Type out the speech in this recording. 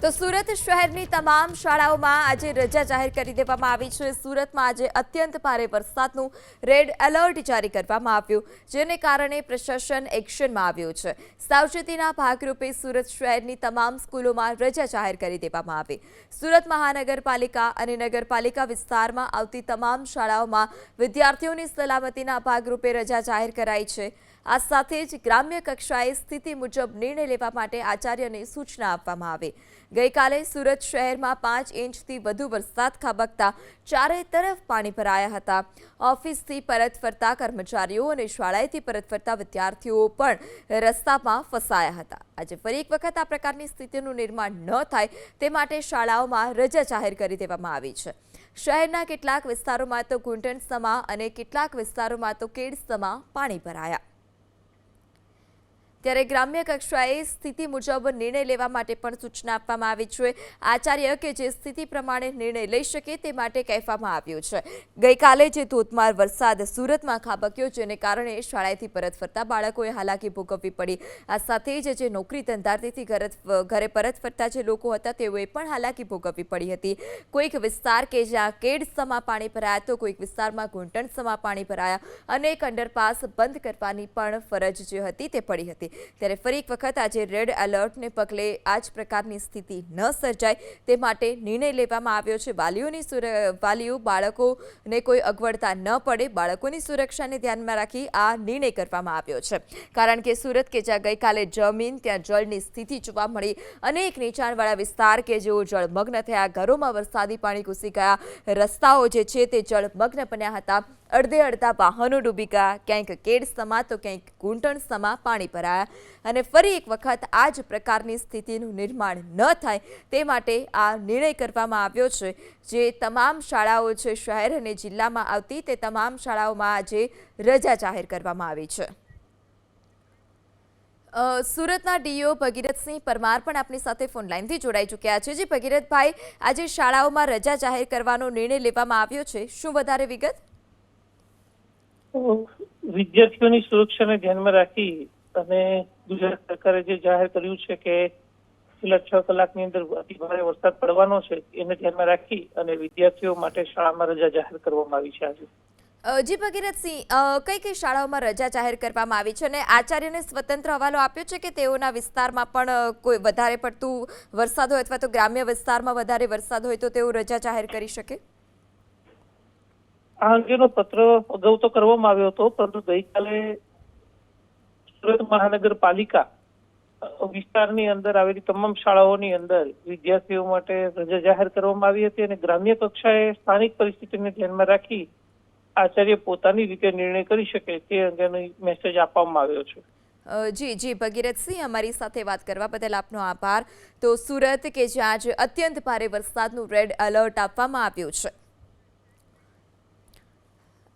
તો સુરત શહેરની તમામ શાળાઓમાં આજે રજા જાહેર કરી દેવામાં આવી છે। સુરતમાં આજે અત્યંત ભારે વરસાદનું રેડ એલર્ટ જારી કરવામાં આવ્યું, જેને કારણે પ્રશાસન એક્શનમાં આવ્યું છે। સાવચેતીના ભાગરૂપે સુરત શહેરની તમામ સ્કૂલોમાં રજા જાહેર કરી દેવામાં આવી। સુરત મહાનગરપાલિકા અને નગરપાલિકા વિસ્તારમાં આવતી તમામ શાળાઓમાં વિદ્યાર્થીઓની સલામતીના ભાગરૂપે રજા જાહેર કરાઈ છે। આ સાથે જ ગ્રામ્ય કક્ષાએ સ્થિતિ મુજબ નિર્ણય લેવા માટે આચાર્યને સૂચના આપવામાં આવી। ગઈકાલે સુરત શહેરમાં 5 ઇંચથી વધુ વરસાદ ખાબકતા ચારે તરફ પાણી ભરાયા હતા। ઓફિસથી પરત ફરતા કર્મચારીઓ અને શાળાએથી પરત ફરતા વિદ્યાર્થીઓ પણ રસ્તામાં ફસાયા હતા। આજે ફરી એક વખત આ પ્રકારની સ્થિતિનું નિર્માણ ન થાય તે માટે શાળાઓમાં રજા જાહેર કરી દેવામાં આવી છે। શહેરના કેટલાક વિસ્તારોમાં તો ઘૂંટણસમા અને કેટલાક વિસ્તારોમાં તો કેડસમા પાણી ભરાયા। ત્યારે ગ્રામ્ય કક્ષાએ સ્થિતિ મુજબ નિર્ણય લેવા માટે પણ સૂચના આપવામાં આવી છે। આચાર્ય કે જે સ્થિતિ પ્રમાણે નિર્ણય લઈ શકે તે માટે કહેવામાં આવ્યું છે। ગઈકાલે જે ધોધમાર વરસાદ સુરતમાં ખાબક્યો, જેને કારણે શાળાએથી પરત ફરતા બાળકોએ હાલાકી ભોગવવી પડી। આ સાથે જ જે નોકરી ધંધાથી ઘરે પરત ફરતા જે લોકો હતા તેઓએ પણ હાલાકી ભોગવવી પડી હતી। કોઈક વિસ્તાર કે જ્યાં કેડસમા પાણી ભરાયા તો કોઈક વિસ્તારમાં ઘૂંટણસમા પાણી ભરાયા। અનેક અંડરપાસ બંધ કરવાની પણ ફરજ જે હતી તે પડી હતી। ત્યારે ફરી એક વખત આજે રેડ એલર્ટને પગલે આ જ પ્રકારની સ્થિતિ ન સર્જાય તે માટે નિર્ણય લેવામાં આવ્યો છે। વાલીઓ બાળકોને કોઈ અગવડતા ન પડે, બાળકોની સુરક્ષાને ધ્યાનમાં રાખી આ નિર્ણય કરવામાં આવ્યો છે। કારણ કે સુરત કે જ્યાં ગઈકાલે જમીન ત્યાં જળની સ્થિતિ જોવા મળી, અનેક નીચાણવાળા વિસ્તાર કે જેઓ જળમગ્ન થયા, ઘરોમાં વરસાદી પાણી ઘૂસી ગયા, રસ્તાઓ જે છે તે જળમગ્ન બન્યા હતા, અડધે અડધા વાહનો ડૂબી ગયા, ક્યાંક કેડસમા તો ક્યાંક ઘૂંટણસમા પાણી ભરાયા। અને ફરી એક વખત આ જ પ્રકારની સ્થિતિનું નિર્માણ ન થાય તે માટે આ નિર્ણય કરવામાં આવ્યો છે। જે તમામ શાળાઓ છે શહેર અને જિલ્લામાં આવતી તે તમામ શાળાઓમાં આજે રજા જાહેર કરવામાં આવી છે। સુરતના ડીઓ ભગીરથસિંહ પરમાર પણ આપણી સાથે ફોનલાઈનથી જોડાઈ ચૂક્યા છે। જી ભગીરથભાઈ, આજે શાળાઓમાં રજા જાહેર કરવાનો નિર્ણય લેવામાં આવ્યો છે, શું વધારે વિગત? વિદ્યાર્થીઓની સુરક્ષાને ધ્યાનમાં રાખી અને ગુજરાત સરકારે જે જાહેર કર્યું છે કે છેલ્લા 6 કલાકની અંદર અતિ ભારે વરસાદ પડવાનો છે, એને ધ્યાનમાં રાખી અને વિદ્યાર્થીઓ માટે શાળામાં રજા જાહેર કરવામાં આવી છે આજે। જી ભગીરથસિંહ, કઈ કઈ શાળાઓમાં રજા જાહેર કરવામાં આવી છે અને આચાર્યને સ્વતંત્ર હવાલો આપ્યો છે કે તેઓના વિસ્તારમાં પણ કોઈ વધારે પડતું વરસાદ હોય અથવા તો ગ્રામ્ય વિસ્તારમાં વધારે વરસાદ હોય તો તેઓ રજા જાહેર કરી શકે? આ અંગેનો પત્ર અગાઉ તો કરવામાં આવ્યો હતો, પરંતુ ગઈકાલે સુરત મહાનગરપાલિકા વિસ્તારની અંદર આવેલી તમામ શાળાઓની અંદર વિદ્યાર્થીઓ માટે રજા જાહેર કરવામાં આવી હતી અને ગ્રામ્ય કક્ષાએ સ્થાનિક પરિસ્થિતિને ધ્યાનમાં રાખી આચાર્ય પોતાની રીતે નિર્ણય કરી શકે તે અંગેનો મેસેજ આપવામાં આવ્યો છે। જી ભગીરથસિંહ, અમારી સાથે વાત કરવા બદલ આપનો આભાર। તો સુરત કે જ્યાં આજે અત્યંત ભારે વરસાદનું રેડ એલર્ટ આપવામાં આવ્યું છે।